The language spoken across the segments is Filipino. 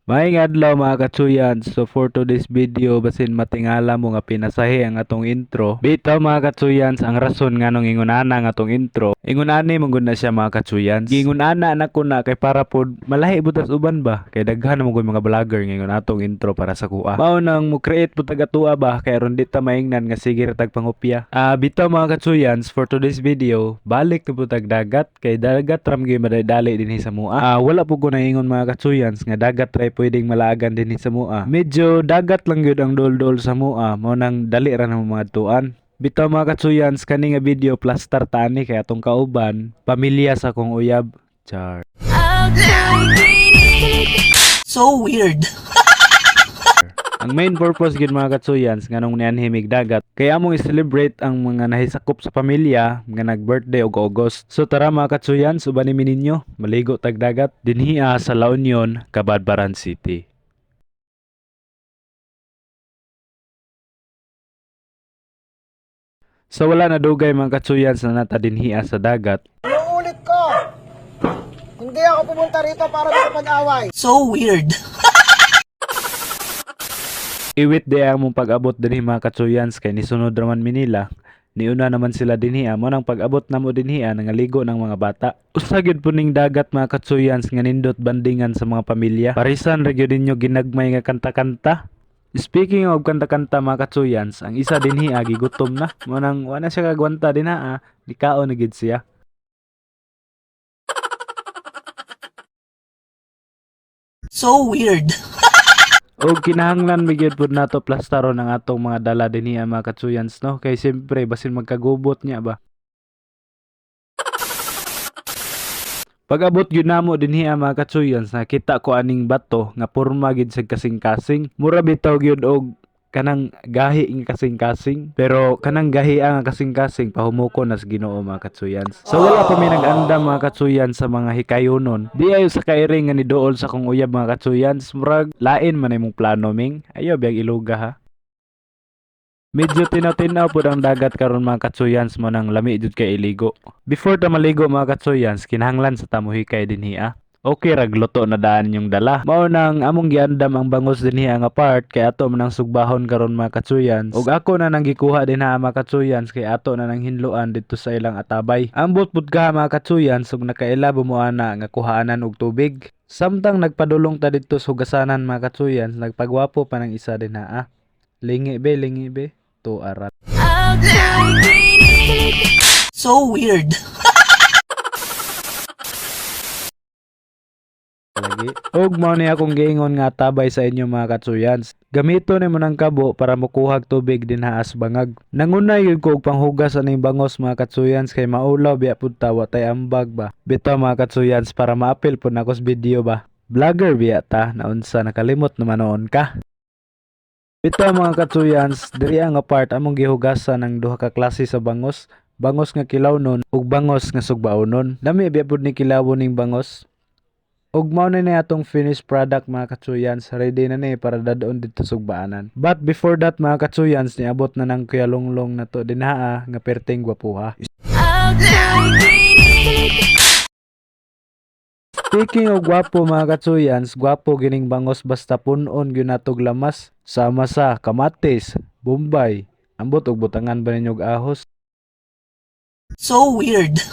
Maayong adlaw mga katsuyan. So for today's video, basin matingala mo nga pinasahi ang atong intro. Bitaw mga katsuyan, ang rason nga nung ingunana nga atong intro. Ingunani mong na siya mga katsuyan. Gingunana na ko na kay para pod malahi butas uban ba. Kay daghan mo mga vlogger ngingon atong intro para sa kuha. Mao nang mo create po tagatua ba kay aron di ta maingnan nga sige ra tag pangupya. Bitaw mga katsuyan, for today's video, balik na po tag dagat kay dagat ram gyud madali dinhi sa mua. Wala po ko naingon mga katsuyans nga dagat try pwedeng malagan din sa mua. Medyo dagat lang yun ang dol-dol sa mua, mo nang dali ra ng mga tuan. Bitaw mga katsuyans, kani nga video plaster tani kay atong kauban, pamilya sa kong uyab. Char. So weird. Ang main purpose gid mga katsuyans nganong nianhimig dagat kay among i-celebrate ang mga nahisakop sa pamilya nga nag-birthday og August. So tara mga katsuyans, uban mi ninyo maligo tag dagat dinhi sa La Union, Cabadbaran City. So wala na dugay mga katsuyans na nata dinhi sa dagat. Ulit ko. Hindi ako pumunta rito para makapag-away. So weird. Iwit di ang mong pag-abot dinhi mga katsuyans kay nisunod raman Manila. Niuna naman sila dinhi mo nang pag-abot namo dinhi nangaligo ng mga bata. Usa gyud po ning dagat mga katsuyans nga nindot bandingan sa mga pamilya. Parisan ra gyud ninyo ginagmay nga kanta-kanta. Speaking of kanta-kanta mga katsuyans, ang isa dinhi gigutom na. Mo nang wala siya kagwanta dinha likaon na gid siya. So weird. O kinahanglan migyud pud nato plastaron ang atong mga dala dinhi mga katsuyans no kay siyempre basin magkagubot niya ba. Pag-abot gyud namo dinhi mga katsuyans nakita ko aning bato nga porma gid sa kasing-kasing. Mura bitaw gyud og kanang gahi nga kasing-kasing pero kanang gahi nga kasing-kasing pahumuko nas Ginoo mga katsuyans. So wala pa mi nag-andam mga katsuyans sa mga hikayonon. Di ayo sa kairing nga niduol sa kong uyab mga katsuyans, murag lain man imong plano ming. Ayo biyag iluga ha. Medyo tinaw-tinaw po ang dagat karon mga katsuyans mo nang lami jud kay iligo. Before ta maligo mga katsuyans, kinahanglan sa tamuhikay dinhi Okay ra gluto na daan yung dala. Mao nang among giandam ang bangos dinhi nga part kay ato man ang sugbahon karon mga katsuyans. Ug ako na nang gikuha dinha mga katsuyans kay ato na nang hinluan dito sa ilang atabay. Ambot pud ka mga katsuyans ug nakailabo mo ana nga kuhaanan og tubig. Samtang nagpadulong ta dito sa hugasanan mga katsuyans, nagpagwapo pa ng isa dinha Lingi be. To arat. So weird. Lagi. Og mao ni akong giingon nga tabay sa inyo mga katsuyans. Gamito ni mo ng kabo para makuhag tubig dinha as bangag. Nangunay gyud ko og panghugas aning bangos mga katsuyans kay maulaw biya pud ta watay ambag ba. Bitaw mga katsuyans para maapil pud nako sa video ba. Vlogger biya ta naunsa nakalimot naman noon ka. Bitaw mga katsuyans, diri ang part among gihugasan ng duha ka klase sa bangos. Bangos nga kilawnon ug bangos nga sugbaunon. Lami biya pud ni kilawon ning bangos. Ug mao na ni atong finished product mga katsuyans, ready na ni para dadon dito sa sugbaanan. But before that mga katsuyans, niabot na nang Kuya Longlong nato dinha nga perting gwapuha. Speaking of gwapo mga katsuyans, gwapo gining bangos basta punon gyud natog lamas sama sa kamatis, bombay, ambot og butangan ba ninyo og ahos. So weird.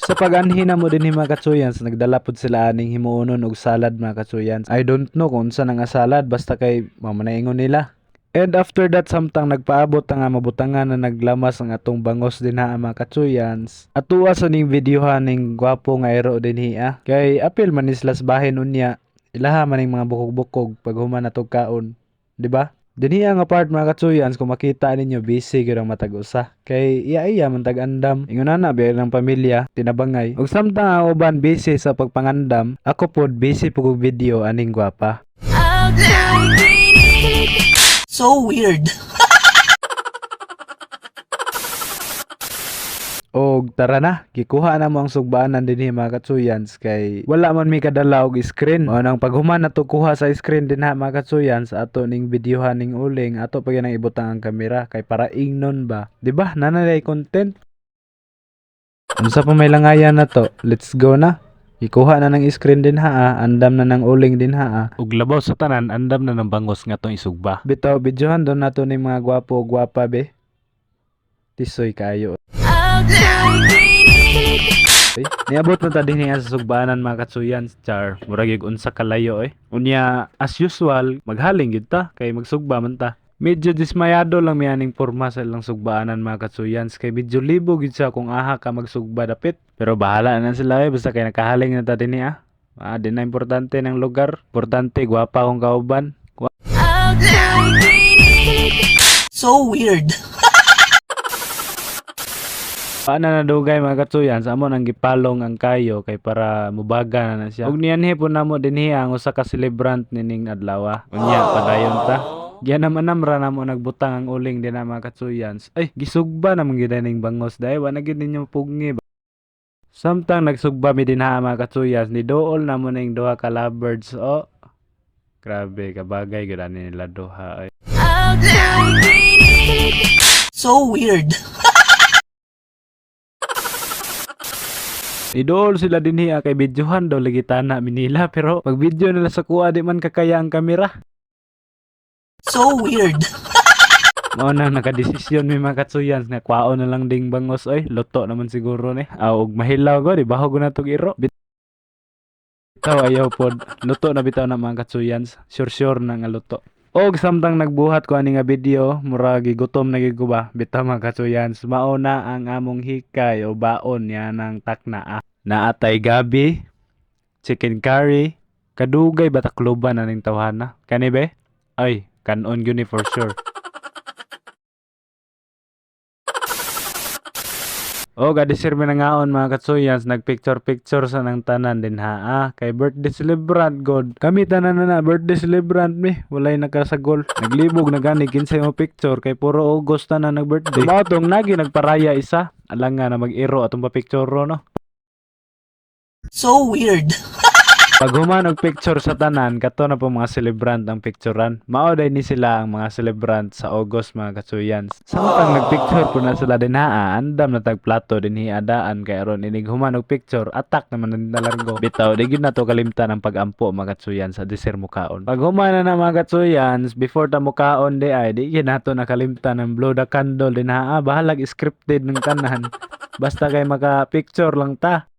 Sa pag-anhin mo din mga katsuyans, nagdala pod sila aning himuonon og salad mga katsuyans. I don't know kung unsa nga salad basta kay mamanaingon nila. And after that samtang nagpaabot nga mabutangan na naglamas ang atong bangos dinha mga katsuyans. Atuwa sa ning videohan ning gwapo nga ero dinhi kay apil man islas bahin unya. Ilaha man ning mga bukog-bukog pag human natog kaon, di ba? Dinhi nga part mga katsuyans kung makita ninyo busy gyud ang matag usa. Kay iya man tag-andam. Ingon na biya ng pamilya tinabangay. Ug samtang ang uban busy sa pagpangandam, ako pod busy pug video aning gwapa. So weird. Og tara na, gikuha na mo ang sugbaanan dinhi mga katsuyans kay wala man mi kadala og screen. Mao nang paghuman nato kuha sa screen dinha mga katsuyans ato ning videohan ning uling ato pa gyud ibutang ang kamera kay para ingnon ba. Di ba? Nanalay content. Unsa pa may langayan na to? Let's go na. Ikuha na ng screen din ha, andam na ng uling din ha. Ug labaw sa tanan, andam na ng bangos nga tong isugba. Bitaw, videohan doon nato ni mga gwapo gwapa be. Tisoy kayo. Niabot na ta din niya sa sugbaanan mga katsuyan, char. Murag yung unsa kalayo Unya, as usual, maghaling gid ta kay magsugba man ta. Medyo dismayado lang miyaning porma sa ilang sugbaanan mga katsuyans kay medyo libo gid siya kung aha ka magsugba dapit. Pero bahala na sila basta kay nakahaling na ta din niya. Di na importante ng lugar, importante gwapa kong kauban. So weird. Paano na dugay mga katsuyan sa amon ang gipalong ang kayo kay para mubaga na siya. Ug niyanhi po namo dinhi ang usa ka celebrant nining adlaw. Unya padayon ta. Giya naman namra namo nagbutang ang uling din na mga katsuyans. Ay gisugba na gid ning bangos dai wa na gid ninyo pugni. Samtang nagsugba mi din ha mga katsuyans ni dool namo ning duha ka lovebirds. Grabe kabagay gid ani nila duha. So weird. Idol sila dinhi kay videohan daw lagi tana minila pero pag video nila sa kuha di man kakaya ang kamera. So weird. Mao nang nakadesisyon mi mga katsuyans nga kwaon na lang ding bangos luto naman siguro ni. Og mahilaw go di bahog na tog iro. Bitaw ayaw pod luto na bitaw na mga katsuyans. Sure na nga luto. Og samtang nagbuhat ko ani nga video, mura gigutom na gid ko ba. Bitaw mga katsuyans, mao na ang among hikay o baon niya ng takna. Naatay gabi, chicken curry, kadugay batakloban na ning tawhana. Kani be? Ay, kanon gyud ni for sure. Gadisir mi nangaon mga katsuyans, nagpicture sa nang tanan din ha. Kay birthday celebrant god. Kami tanan na birthday celebrant mi, walay nakasagol. Naglibog na gani kinsay mo picture kay puro August na nag-birthday. Matong nagi nagparaya isa. Alang nga na mag-iro atong pa-picture no. So weird. Pag humanog picture sa tanan, kato na po mga celebrant ang picturean. Maoday ni sila ang mga celebrant sa August mga katsuyans. Samtang nagpicture po na sila din andam na tagplato din hiadaan kay aron inig humanog picture, attack naman na largo. Bitaw, di gid na to kalimtan ang pag-ampo mga katsuyans sa desir mukaon. Pag humana na mga katsuyans, before ta mukaon di gid nato nakalimtan ang blow the candle din bahalag scripted ng tanan. Basta kay maka-picture lang ta.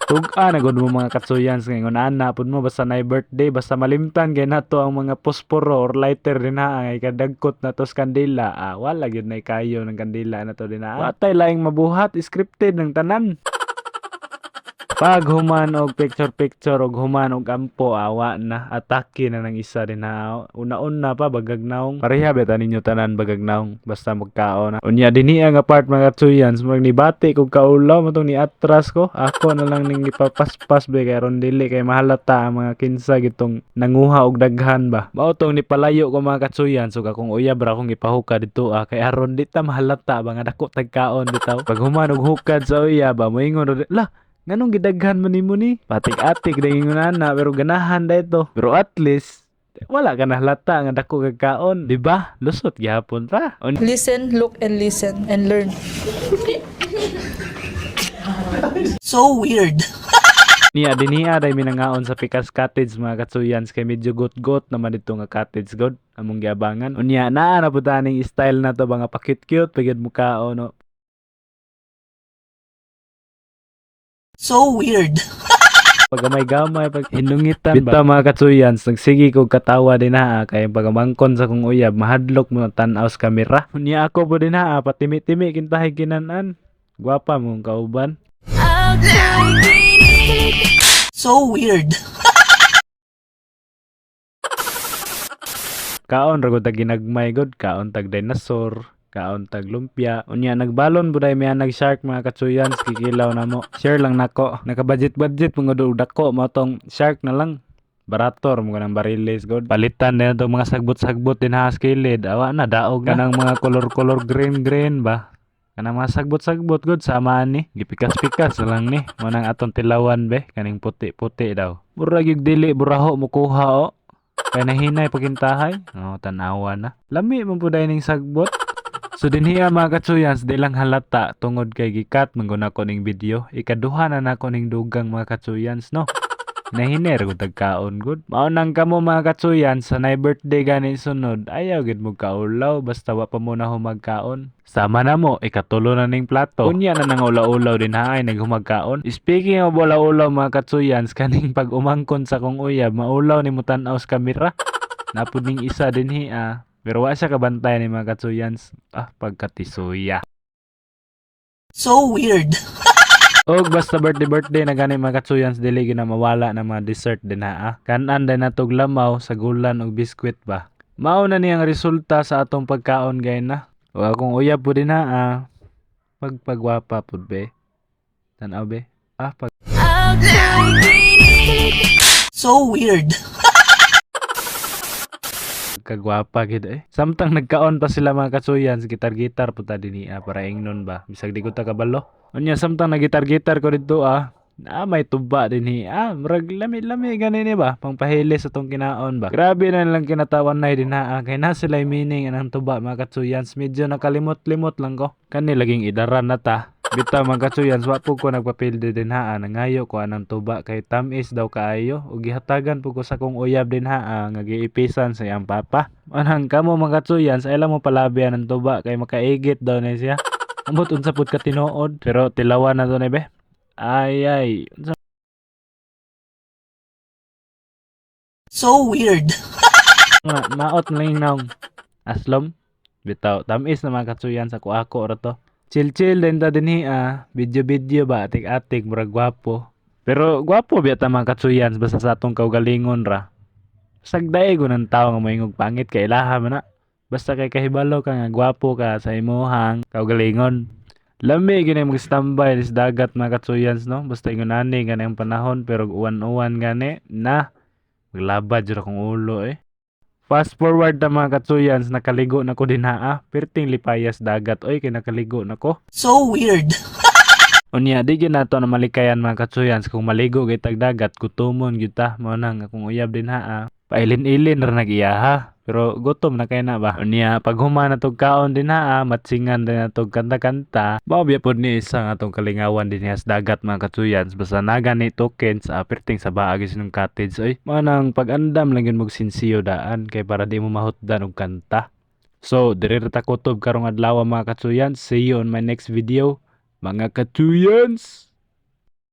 Tug-a na gud mo mga katsuyans ngayon ana pud mo basta nay birthday basta malimtan kay nato ang mga posporo or lighter din ay kadagkot na tos kandila wala gyud nay kayo ng kandila na to din watay laing mabuhat scripted ng tanan. Pag human og picture og human og ampo awa na atake na ng isa din una-una pa bagagnaong pareha beta ninyo tanan bagagnaong basta magkaon unya dinhi nga part mga katsuyans mag nibati kog kaulaw mo tong ni atras ko ako na lang ning ipapaspas be kay ron dili kay mahalata ang mga kinsa gitong nanguha og daghan ba mao tong nipalayo ko mga katsuyans ug akong uyab ra akong ipahuka dito kay aron di ta mahalata ba nga dako tagkaon bitaw pag human og hukad sa uyab moingon la nganong gidaghan mo ni patik-atik daging na pero ganahan da ito pero at least wala ka nahalata nga dako kagkaon di ba lusot gyapon ta Listen, look, and listen, and learn. So weird. niya diniya day minangaon sa Pikas Cottage mga katsuyans kay medyo got naman dito nga cottage god among giabangan unya naa na pud taning style na to ba nga pa-cute pagid mukaon no. So weird. Pagamay-gamay pag hinungitan ba bitaw mga katsuyans nagsigi kog katawa din kay pagamangkon sa kong uyab mahadlok mo tan-aw sa kamera unya ako po din patimi-timi kintahay kinanan gwapa mong kauban. So weird. Kaon ra gud tag ginagmay gud kaon tag dinosaur kaon tag lumpia unya nagbalon buday may nag shark mga katsuyans kikilaw na mo share lang nako naka-budget mong dako mo tong shark na lang barator mo kanang bariles god palitan na itong mga sagbot-sagbot din sa kilid awa na daog kanang mga color green ba kanang mga sagbot-sagbot god samaan ni gipikas-pikas na lang ni mo nang atong tilawan be kaning puti-puti daw murag yung dili buraho mo kuha kay nahinay pagintahay tanawa na lami man puday ning sagbot. So dinhiya mga katsuyans, di lang halata tungod kay gikat mangguna ko ning video. Ikaduha na nako ning dugang mga katsuyans no. Nahiner ko tagkaon good. Maunang kamo mga katsuyans, sa nay birthday gani sunod, ayaw gid mo kaulaw basta wa pa muna humagkaon. Sama na mo, ikatulo na ning plato. Unya na nang ulaw-ulaw din haay naghumagkaon. Speaking of ulaw-ulaw mga katsuyans, kaning pag umangkon sa kong uyab, maulaw ni mo tan-aw sa kamera. Napud ning isa dinhi pero wa siya kabantay ni mga katsuyans. Pagkatisuya. So weird. Og basta birthday na gani mga katsuyans, dili na mawala na mga dessert din Kanan din natog lamaw, sagulan og biskwit ba. Mao na niyang resulta sa atong pagkaon gay na. O akong uyab po din pagpagwapa pud be. Tanaw be. So weird. Kagwapa gid Samtang nagkaon pa sila mga katsuyans, gitar-gitar po ta dinhi para ingnon ba. Bisag di ko ta kabalo. Unya samtang nagitar-gitar ko dito may tuba dinhi. Murag lami-lami gani ni ba, pangpahili sa tong kinaon ba. Grabe na lang kinatawan nay din kay na sila meaning anang tuba mga katsuyans. Medyo nakalimot-limot lang ko. Kani laging idaran na ta. Bitaw mga katsuyans, wa po ko nagpapilde din nangayo ko anang tuba kay tamis daw kaayo. Ug gihatagan po ko sa kong uyab din nga giipisan sa iyang papa. Anang kamo mga katsuyans, ay lang mo palabi ang tuba kay makaigit daw na siya. Ambot unsa pud ka tinuod, pero tilawan na to ni be. Ay. So weird. Maot na lang naong aslom. Bitaw, tamis na mga katsuyans ako ra to. Chill din ta dinhi video ba atik-atik murag gwapo. Pero gwapo biya ta mga katsuyans basta sa atong kaugalingon ra. Sagday ko ng tao nga moingog pangit kay ilaha man na. Basta kay kahibalo ka nga gwapo ka sa imuhang kaugalingon. Lami gini mag-standby sa dagat mga katsuyans no. Basta ingon ani gani ang panahon pero uwan-uwan gani na maglabad jud akong ulo Fast forward na mga katsuyans, nakaligo na ko din Perting lipayas dagat. Oy, kay nakaligo na ko. So weird. Unya, di gyud nato na malikayan mga katsuyans. Kung maligo kay tag dagat, kutumon gyud ta. Mao nang akong uyab din Pailin-ilin ra nag-iya Pero gutom na kay na ba. Unya, pag huma na tog kaon din matsingan din na tog kanta-kanta. Mao pod ni isa nga atong kalingawan din sa dagat mga katsuyans. Basta nagani token sa perting sa baagi sinong cottage. Oy, manang pag-andam lang yun sinsiyo daan kay para di mo mahutdan og kanta. So, diri ra ta kutob karong adlaw mga katsuyans. See you on my next video. Mga katsuyans!